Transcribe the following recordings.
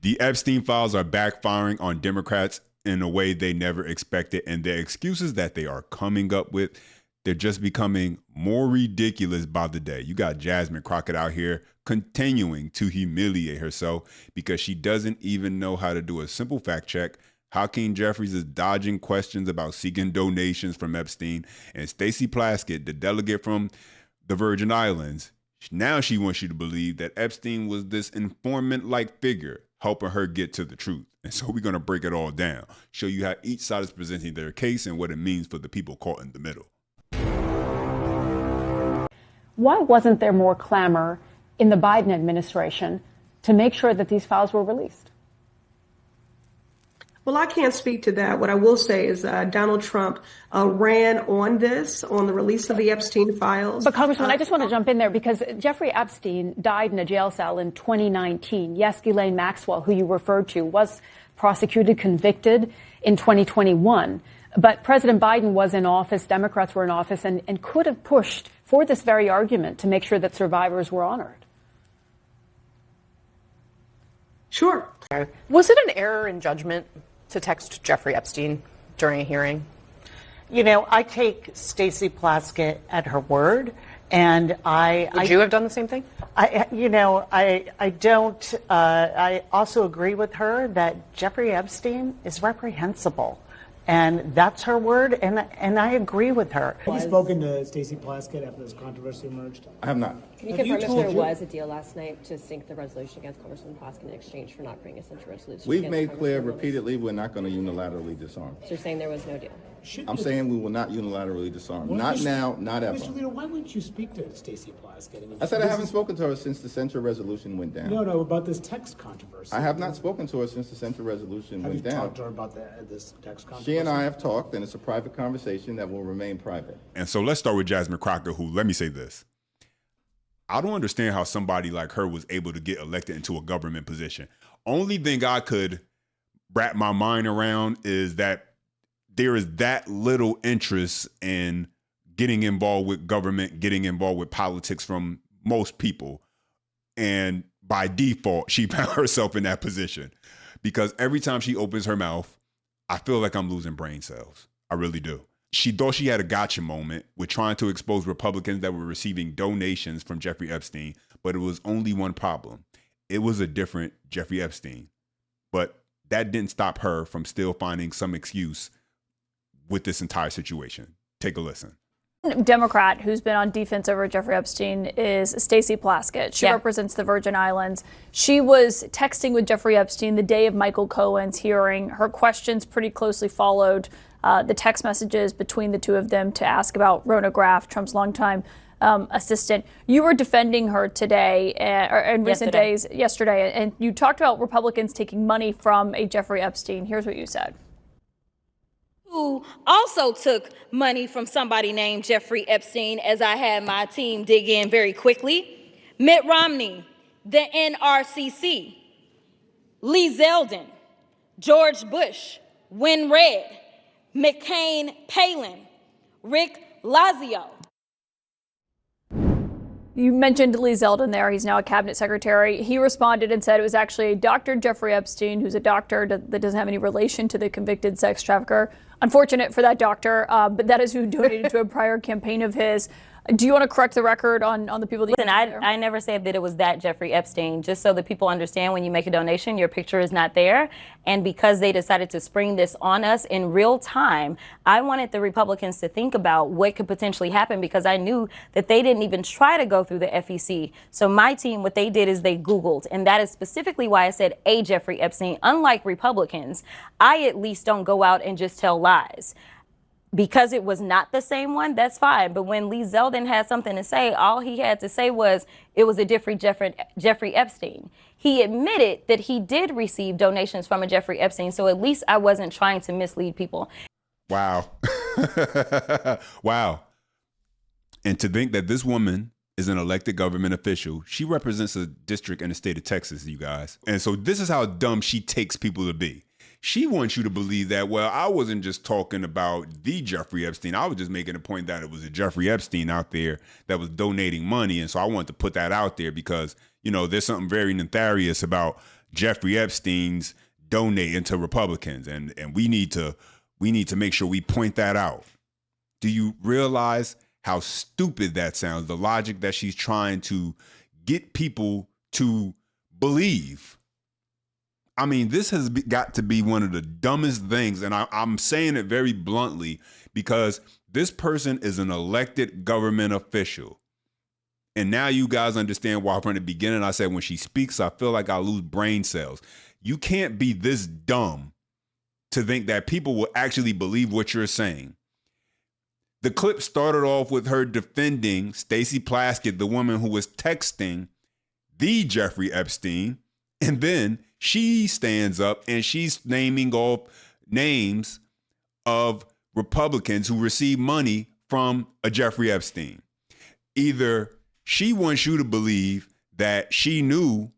The Epstein files are backfiring on Democrats in a way they never expected, and the excuses that they are coming up with, they're just becoming more ridiculous by the day. You got Jasmine Crockett out here continuing to humiliate herself because she doesn't even know how to do a simple fact check. Hakeem Jeffries is dodging questions about seeking donations from Epstein, and Stacy Plaskett, the delegate from the Virgin Islands, now she wants you to believe that Epstein was this informant-like figure helping her get to the truth. And so we're going to break it all down, show you how each side is presenting their case and what it means for the people caught in the middle. Why wasn't there more clamor in the Biden administration to make sure that these files were released? Well, I can't speak to that. What I will say is Donald Trump ran on the release of the Epstein files. But Congressman, I just want to jump in there because Jeffrey Epstein died in a jail cell in 2019. Yes, Ghislaine Maxwell, who you referred to, was prosecuted, convicted in 2021. But President Biden was in office, Democrats were in office, and could have pushed for this very argument to make sure that survivors were honored. Sure. Was it an error in judgment to text Jeffrey Epstein during a hearing? You know, I take Stacy Plaskett at her word, and Would you have done the same thing? I don't. I also agree with her that Jeffrey Epstein is reprehensible, and that's her word, and I agree with her. Have you spoken to Stacy Plaskett after this controversy emerged? I have not. Can you confirm if there was a deal last night to sink the resolution against Congressman Plaskett in exchange for not bringing a censure resolution? We've made clear repeatedly we're not going to unilaterally disarm. So you're saying there was no deal? I'm saying we will not unilaterally disarm. Not now, not ever. Mr. Leader, why wouldn't you speak to Stacy Plaskett? I said I haven't spoken to her since the censure resolution went down. No, about this text controversy. I have not spoken to her since the censure resolution went down. Have you talked to her about this text controversy? She and I have talked, and it's a private conversation that will remain private. And so let's start with Jasmine Crockett, who, let me say this. I don't understand how somebody like her was able to get elected into a government position. Only thing I could wrap my mind around is that there is that little interest in getting involved with government, getting involved with politics from most people. And by default, she found herself in that position because every time she opens her mouth, I feel like I'm losing brain cells. I really do. She thought she had a gotcha moment with trying to expose Republicans that were receiving donations from Jeffrey Epstein, but it was only one problem. It was a different Jeffrey Epstein. But that didn't stop her from still finding some excuse with this entire situation. Take a listen. Democrat who's been on defense over Jeffrey Epstein is Stacy Plaskett. She represents the Virgin Islands. She was texting with Jeffrey Epstein the day of Michael Cohen's hearing. Her questions pretty closely followed the text messages between the two of them to ask about Rona Graff, Trump's longtime assistant. You were defending her today, or in recent days, yesterday, and you talked about Republicans taking money from a Jeffrey Epstein. Here's what you said. Who also took money from somebody named Jeffrey Epstein, as I had my team dig in very quickly. Mitt Romney, the NRCC, Lee Zeldin, George Bush, Win Red, McCain Palin, Rick Lazio. You mentioned Lee Zeldin there. He's now a cabinet secretary. He responded and said it was actually Dr. Jeffrey Epstein, who's a doctor that doesn't have any relation to the convicted sex trafficker. Unfortunate for that doctor, but that is who donated to a prior campaign of his. Do you want to correct the record on the people that Listen, I never said that it was that Jeffrey Epstein. Just so that people understand, when you make a donation, your picture is not there. And because they decided to spring this on us in real time, I wanted the Republicans to think about what could potentially happen, because I knew that they didn't even try to go through the FEC. So my team, what they did is they Googled. And that is specifically why I said a Jeffrey Epstein. Unlike Republicans, I at least don't go out and just tell lies. Because it was not the same one, that's fine. But when Lee Zeldin had something to say, all he had to say was it was a different Jeffrey Epstein. He admitted that he did receive donations from a Jeffrey Epstein, so at least I wasn't trying to mislead people. Wow. Wow. And to think that this woman is an elected government official. She represents a district in the state of Texas, you guys. And so this is how dumb she takes people to be. She wants you to believe that, well, I wasn't just talking about the Jeffrey Epstein. I was just making a point that it was a Jeffrey Epstein out there that was donating money. And so I wanted to put that out there because, you know, there's something very nefarious about Jeffrey Epstein's donating to Republicans, and we need to make sure we point that out. Do you realize how stupid that sounds? The logic that she's trying to get people to believe. I mean, this has got to be one of the dumbest things, and I'm saying it very bluntly because this person is an elected government official. And now you guys understand why from the beginning I said when she speaks, I feel like I lose brain cells. You can't be this dumb to think that people will actually believe what you're saying. The clip started off with her defending Stacy Plaskett, the woman who was texting the Jeffrey Epstein. And then she stands up and she's naming off names of Republicans who received money from a Jeffrey Epstein. Either she wants you to believe that she knew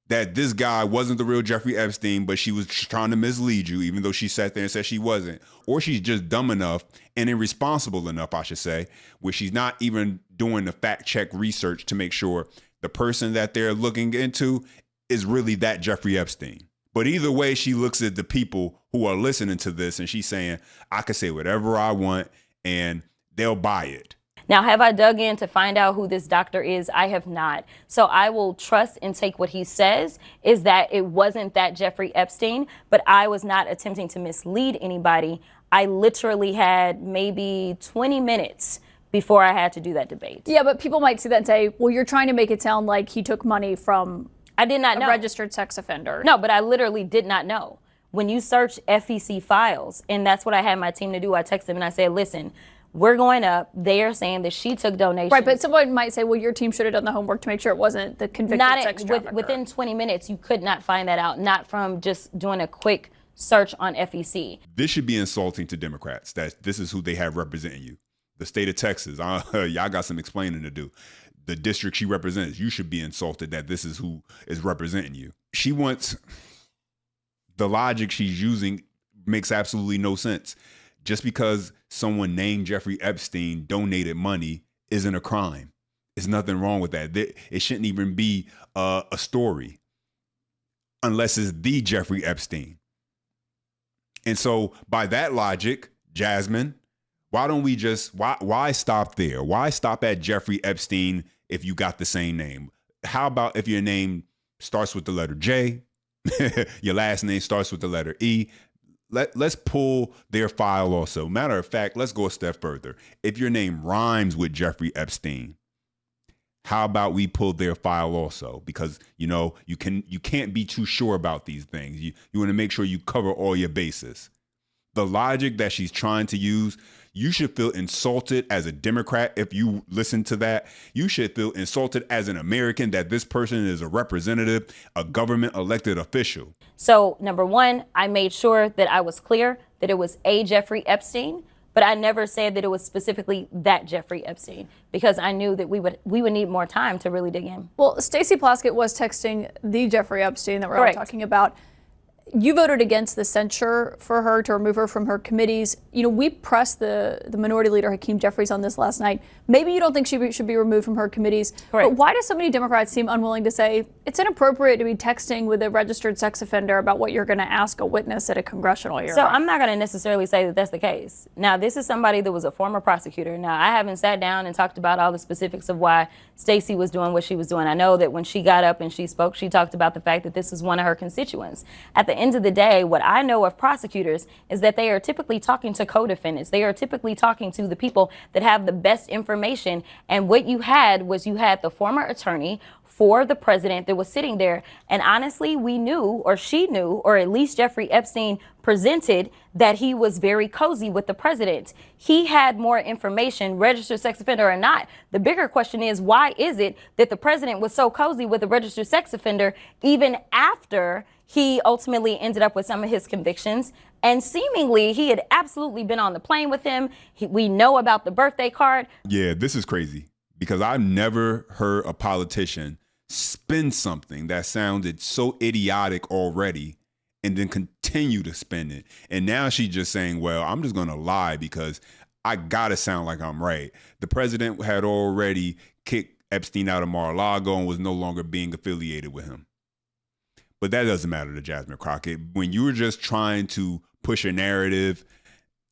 that this guy wasn't the real Jeffrey Epstein, but she was trying to mislead you, even though she sat there and said she wasn't. Or she's just dumb enough and irresponsible enough, I should say, where she's not even doing the fact check research to make sure the person that they're looking into is really that Jeffrey Epstein. But either way, she looks at the people who are listening to this and she's saying, I can say whatever I want and they'll buy it. Now, have I dug in to find out who this doctor is? I have not. So I will trust and take what he says is that it wasn't that Jeffrey Epstein, but I was not attempting to mislead anybody. I literally had maybe 20 minutes before I had to do that debate. Yeah, but people might see that and say, well, you're trying to make it sound like he took money from I did not know. A registered sex offender. No, but I literally did not know. When you search FEC files, and that's what I had my team to do, I texted them and I said, listen, we're going up. They are saying that she took donations. Right, but someone might say, well, your team should have done the homework to make sure it wasn't the convicted sex trafficker. Within 20 minutes, you could not find that out, not from just doing a quick search on FEC. This should be insulting to Democrats, that this is who they have representing you. The state of Texas, y'all got some explaining to do. The district she represents, you should be insulted that this is who is representing you. She wants, the logic she's using makes absolutely no sense. Just because someone named Jeffrey Epstein donated money isn't a crime. There's nothing wrong with that. It shouldn't even be a story unless it's the Jeffrey Epstein. And so by that logic, Jasmine, why don't we just, why stop there? Why stop at Jeffrey Epstein if you got the same name? How about if your name starts with the letter J, your last name starts with the letter E? Let's pull their file also. Matter of fact, let's go a step further. If your name rhymes with Jeffrey Epstein, how about we pull their file also? Because, you know, you can't be too sure about these things. You want to make sure you cover all your bases. The logic that she's trying to use, you should feel insulted as a Democrat if you listen to that. You should feel insulted as an American that this person is a representative, a government elected official. So, number one, I made sure that I was clear that it was a Jeffrey Epstein, but I never said that it was specifically that Jeffrey Epstein because I knew that we would need more time to really dig in. Well, Stacy Plaskett was texting the Jeffrey Epstein that we're Correct. all talking about. You voted against the censure for her to remove her from her committees. You know, we pressed the minority leader, Hakeem Jeffries, on this last night. Maybe you don't think she should be removed from her committees. Correct. But why do so many Democrats seem unwilling to say it's inappropriate to be texting with a registered sex offender about what you're going to ask a witness at a congressional hearing? So I'm not going to necessarily say that that's the case. Now, this is somebody that was a former prosecutor. Now, I haven't sat down and talked about all the specifics of why Stacy was doing what she was doing. I know that when she got up and she spoke, she talked about the fact that this is one of her constituents. At the end of the day, what I know of prosecutors is that they are typically talking to co-defendants. They are typically talking to the people that have the best information. And what you had was you had the former attorney for the president that was sitting there. And honestly, we knew, or she knew, or at least Jeffrey Epstein presented that he was very cozy with the president. He had more information, registered sex offender or not. The bigger question is, why is it that the president was so cozy with a registered sex offender even after he ultimately ended up with some of his convictions? And seemingly, he had absolutely been on the plane with him. We know about the birthday card. Yeah, this is crazy because I've never heard a politician spin something that sounded so idiotic already and then continue to spin it. And now she's just saying, well, I'm just going to lie because I got to sound like I'm right. The president had already kicked Epstein out of Mar-a-Lago and was no longer being affiliated with him. But that doesn't matter to Jasmine Crockett. When you're just trying to push a narrative,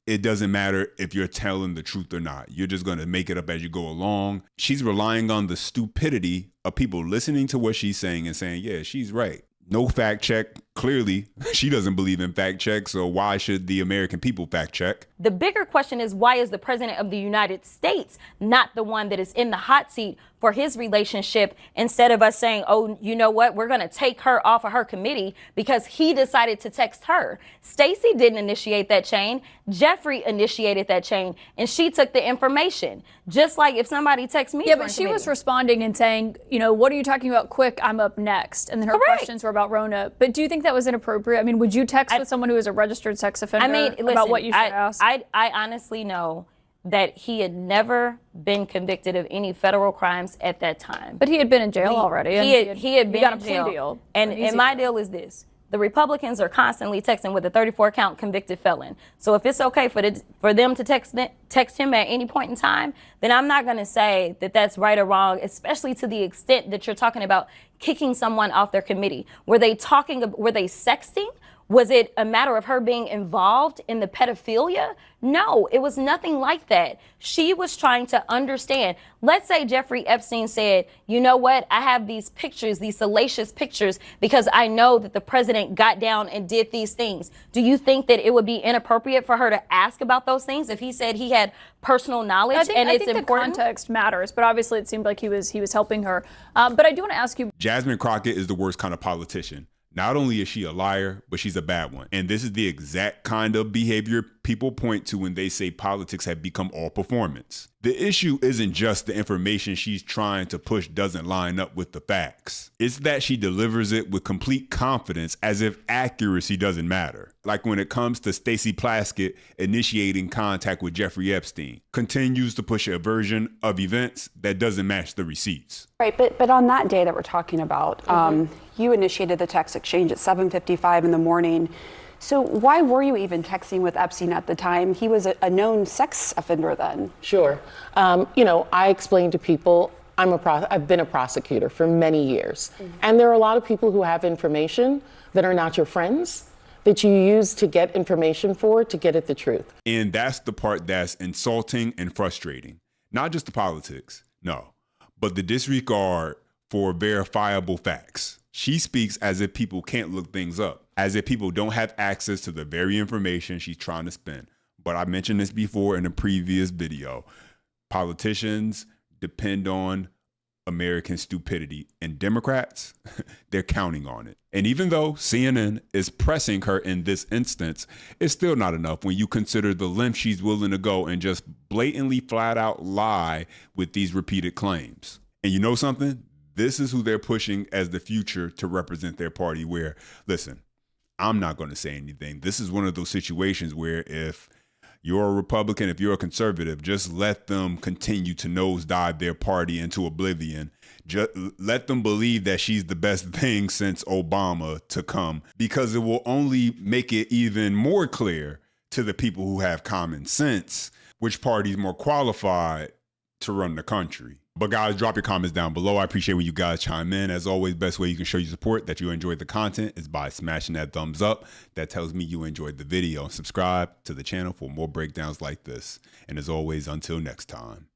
it doesn't matter if you're telling the truth or not. You're just going to make it up as you go along. She's relying on the stupidity of people listening to what she's saying and saying, yeah, she's right. No fact check. Clearly, she doesn't believe in fact checks, so why should the American people fact check? The bigger question is, why is the president of the United States not the one that is in the hot seat for his relationship, instead of us saying, oh, you know what, we're going to take her off of her committee because he decided to text her. Stacy didn't initiate that chain. Jeffrey initiated that chain, and she took the information. Just like if somebody texts me. Yeah, but she was responding and saying, you know, what are you talking about? Quick, I'm up next. And then her questions were about Rona. But do you think that was inappropriate? I mean, would you text with someone who is a registered sex offender about what you should ask? I honestly know that he had never been convicted of any federal crimes at that time. But he had been in jail already. He had been got in a jail. plea deal. And my deal is this. The Republicans are constantly texting with a 34-count convicted felon. So if it's okay for them to text him at any point in time, then I'm not going to say that that's right or wrong, especially to the extent that you're talking about kicking someone off their committee. Were they sexting? Was it a matter of her being involved in the pedophilia? No, it was nothing like that. She was trying to understand. Let's say Jeffrey Epstein said, you know what, I have these pictures, these salacious pictures, because I know that the president got down and did these things. Do you think that it would be inappropriate for her to ask about those things if he said he had personal knowledge? I think the context matters, but obviously it seemed like he was helping her. But I do want to ask you. Jasmine Crockett is the worst kind of politician. Not only is she a liar, but she's a bad one. And this is the exact kind of behavior people point to when they say politics have become all performance. The issue isn't just the information she's trying to push doesn't line up with the facts. It's that she delivers it with complete confidence as if accuracy doesn't matter. Like when it comes to Stacy Plaskett initiating contact with Jeffrey Epstein, continues to push a version of events that doesn't match the receipts. Right, but on that day that we're talking about, you initiated the text exchange at 7:55 in the morning. So why were you even texting with Epstein at the time? He was a known sex offender then. Sure. I explained to people, I've been a prosecutor for many years. And there are a lot of people who have information that are not your friends, that you use to get information to get at the truth. And that's the part that's insulting and frustrating. Not just the politics, no, but the disregard for verifiable facts. She speaks as if people can't look things up, as if people don't have access to the very information she's trying to spin. But I mentioned this before in a previous video. Politicians depend on American stupidity, and Democrats, they're counting on it. And even though CNN is pressing her in this instance, it's still not enough when you consider the length she's willing to go and just blatantly flat out lie with these repeated claims. And you know something? This is who they're pushing as the future to represent their party, where, listen, I'm not going to say anything. This is one of those situations where if you're a Republican, if you're a conservative, just let them continue to nosedive their party into oblivion. Just let them believe that she's the best thing since Obama to come, because it will only make it even more clear to the people who have common sense which party is more qualified to run the country. But guys, drop your comments down below. I appreciate when you guys chime in. As always, best way you can show your support that you enjoyed the content is by smashing that thumbs up. That tells me you enjoyed the video. And subscribe to the channel for more breakdowns like this. And as always, until next time.